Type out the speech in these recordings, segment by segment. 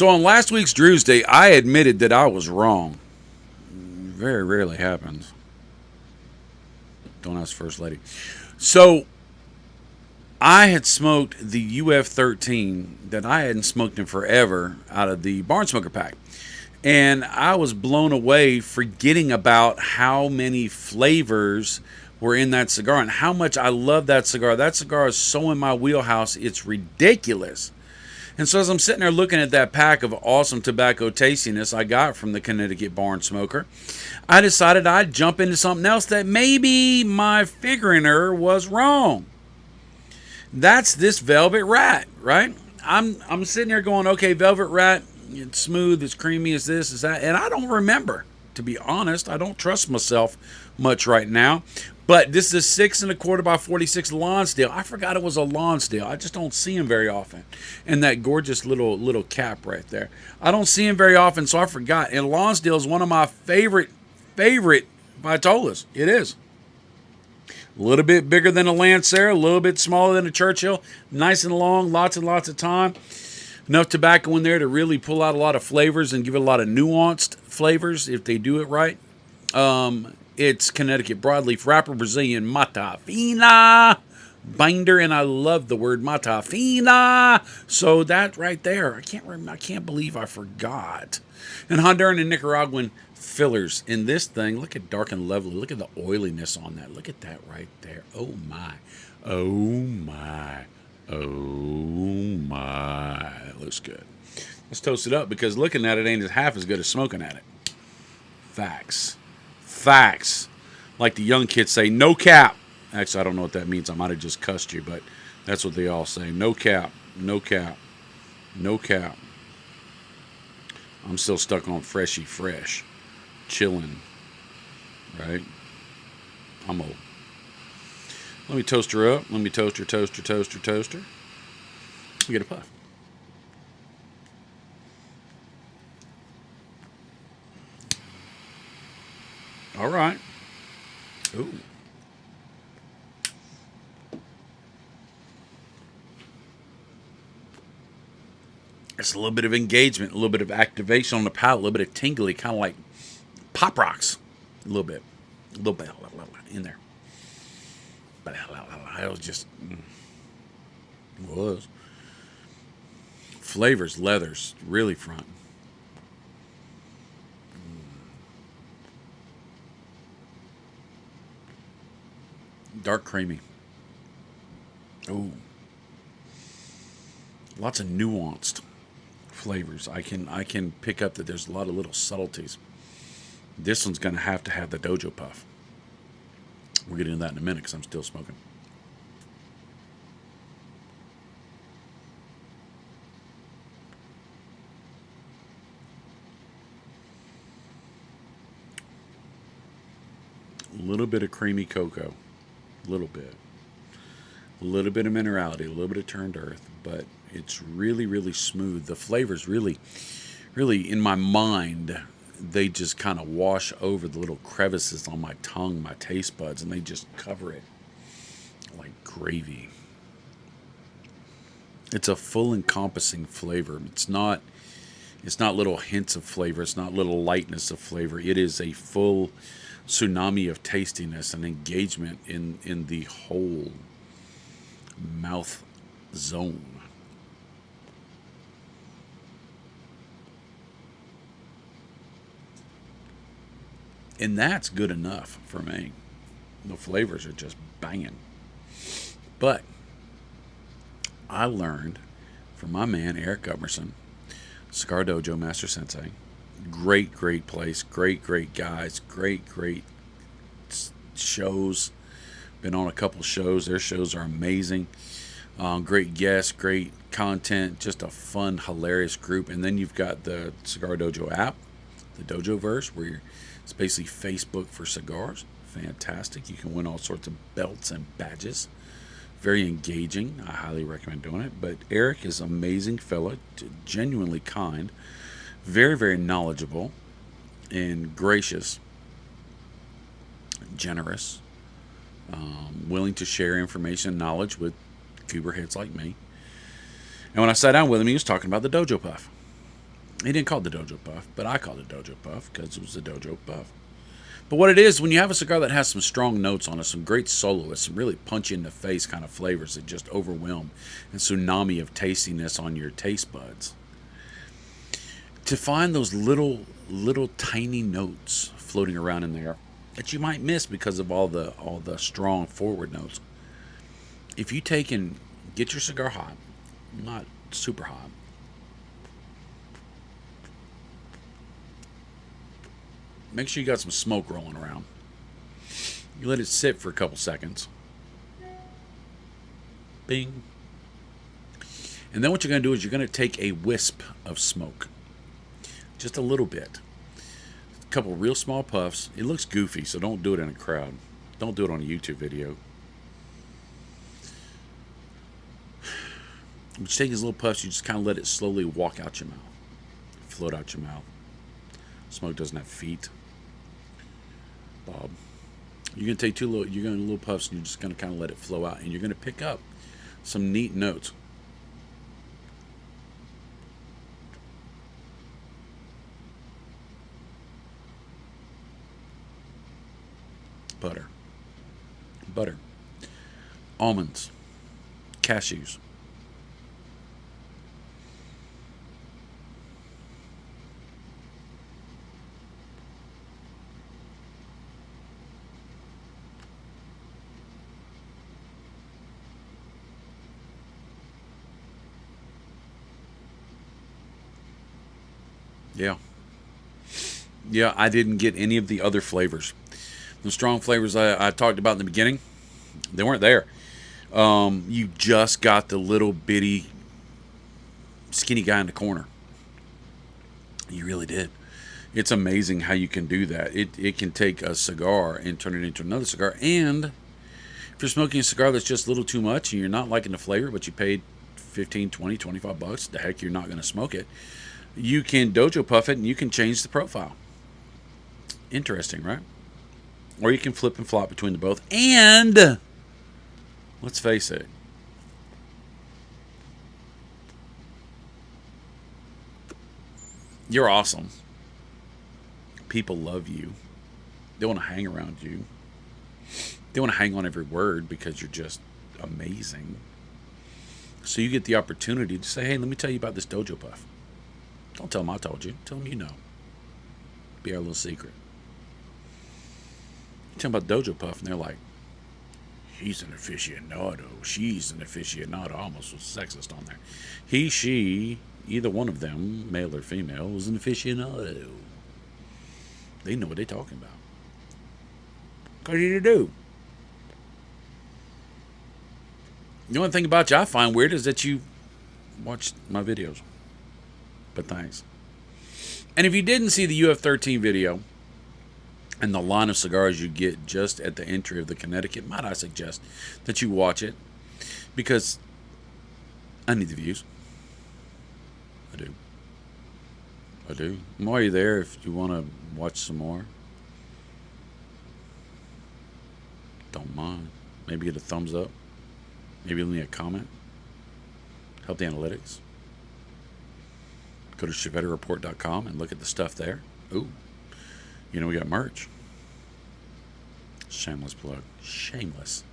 So on last week's Drew's Day, I admitted that I was wrong. Very rarely happens. Don't ask First Lady. So I had smoked the UF13 that I hadn't smoked in forever out of the Barn Smoker pack. And I was blown away forgetting about how many flavors were in that cigar and how much I love that cigar. That cigar is so in my wheelhouse, it's ridiculous. And so as I'm sitting there looking at that pack of awesome tobacco tastiness I got from the Connecticut Barn Smoker, I decided I'd jump into something else that maybe my figuring error was wrong. That's this Velvet Rat, right? I'm sitting there going, okay, Velvet Rat, it's smooth, it's creamy, it's this, it's that, and I don't remember. To be honest, I don't trust myself much right now. But this is a 6 1/4 by 46 Lonsdale. I forgot it was a Lonsdale. I just don't see them very often. And that gorgeous little cap right there. I don't see them very often, so I forgot. And Lonsdale is one of my favorite Vitolas. It is. A little bit bigger than a Lancero, a little bit smaller than a Churchill. Nice and long, lots and lots of time. Enough tobacco in there to really pull out a lot of flavors and give it a lot of nuanced flavors if they do it right. It's Connecticut Broadleaf Wrapper Brazilian Mata Fina binder, and I love the word Mata Fina. So that right there, I can't believe I forgot. And Honduran and Nicaraguan fillers in this thing. Look at dark and lovely. Look at the oiliness on that. Look at that right there. Oh my. Oh my. Oh my. That looks good. Let's toast it up because looking at it ain't half as good as smoking at it. Facts. Facts. Like the young kids say, no cap. Actually, I don't know what that means. I might have just cussed you, but that's what they all say. No cap. No cap. No cap. I'm still stuck on freshy fresh. Chilling. Right? I'm old. Let me toast her up. Let me toast her. We get a puff. All right. Ooh. It's a little bit of engagement, a little bit of activation on the palate, a little bit of tingly, kind of like Pop Rocks. A little bit in there. But it was just was flavors, leathers, really front. Dark creamy. Oh, lots of nuanced flavors. I can pick up that there's a lot of little subtleties. This one's going to have the Dojo Puff. We'll get into that in a minute because I'm still smoking. A little bit of creamy cocoa. A little bit. A little bit of minerality, a little bit of turned earth, but it's really, really smooth. The flavors really, in my mind, they just kind of wash over the little crevices on my tongue, my taste buds, and they just cover it like gravy. It's a full encompassing flavor. It's not little hints of flavor. It's not little lightness of flavor. It is a full tsunami of tastiness and engagement in the whole mouth zone. And that's good enough for me. The flavors are just banging. But I learned from my man Eric Gutmerson, Cigar Dojo Master Sensei. Great place. Great guys. Great shows. Been on a couple shows. Their shows are amazing. Great guests, great content, just a fun, hilarious group. And then you've got the Cigar Dojo app, the Dojo Verse, where it's basically Facebook for cigars. Fantastic. You can win all sorts of belts and badges. Very engaging. I highly recommend doing it. But Eric is an amazing fella, genuinely kind, very knowledgeable, and gracious, generous, willing to share information and knowledge with goober heads like me. And when I sat down with him, he was talking about the Dojo Puff. He didn't call it the Dojo Puff, but I called it Dojo Puff because it was the Dojo Puff. But what it is, when you have a cigar that has some strong notes on it, some great soloists, some really punch in the face kind of flavors that just overwhelm and tsunami of tastiness on your taste buds, to find those little tiny notes floating around in there that you might miss because of all the strong forward notes. If you take and get your cigar hot, not super hot, make sure you got some smoke rolling around. You let it sit for a couple seconds. Bing. And then what you're going to do is you're going to take a wisp of smoke. Just a little bit. A couple real small puffs. It looks goofy, so don't do it in a crowd. Don't do it on a YouTube video. You take these little puffs, you just kind of let it slowly walk out your mouth. Float out your mouth. Smoke doesn't have feet. Bob. You're going to take little puffs and you're just going to kind of let it flow out. And you're going to pick up some neat notes. Butter, almonds, cashews. Yeah. Yeah, I didn't get any of the other flavors. The strong flavors I talked about in the beginning, they weren't there. You just got the little bitty skinny guy in the corner. You really did. It's amazing how you can do that. It can take a cigar and turn it into another cigar. And if you're smoking a cigar that's just a little too much and you're not liking the flavor, but you paid 15, 20, 25 bucks, the heck, you're not going to smoke it. You can dojo puff it and you can change the profile. Interesting, right? Or you can flip and flop between the both. And let's face it, you're awesome. People love you. They want to hang around you. They want to hang on every word because you're just amazing. So you get the opportunity to say, hey, let me tell you about this dojo puff. Don't tell them I told you. Tell them you know. Be our little secret. You tell them about dojo puff and they're like, he's an aficionado. She's an aficionado. I almost was sexist on there. He, she, either one of them, male or female, was an aficionado. They know what they're talking about. What do you do? The only thing about you I find weird is that you watch my videos. But thanks. And if you didn't see the UF13 video and the line of cigars you get just at the entry of the Connecticut, might I suggest that you watch it, because I need the views. I do. And while you're there, if you want to watch some more, don't mind. Maybe get a thumbs up. Maybe leave me a comment. Help the analytics. Go to chevettereport.com and look at the stuff there. Ooh, we got merch. Shameless plug. Shameless.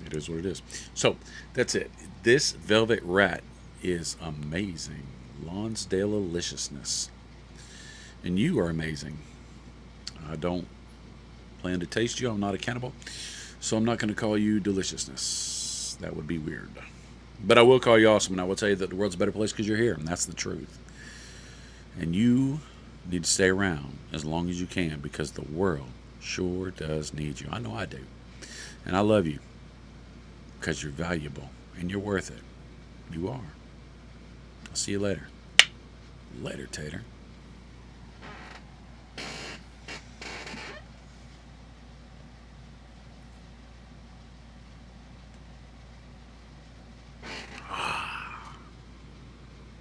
It is what it is. So, that's it. This Velvet Rat is amazing. Lonsdale-aliciousness. And you are amazing. I don't plan to taste you. I'm not a cannibal. So I'm not going to call you deliciousness. That would be weird. But I will call you awesome, and I will tell you that the world's a better place because you're here, and that's the truth. And you need to stay around as long as you can because the world sure does need you. I know I do. And I love you because you're valuable, and you're worth it. You are. I'll see you later. Later, Tater.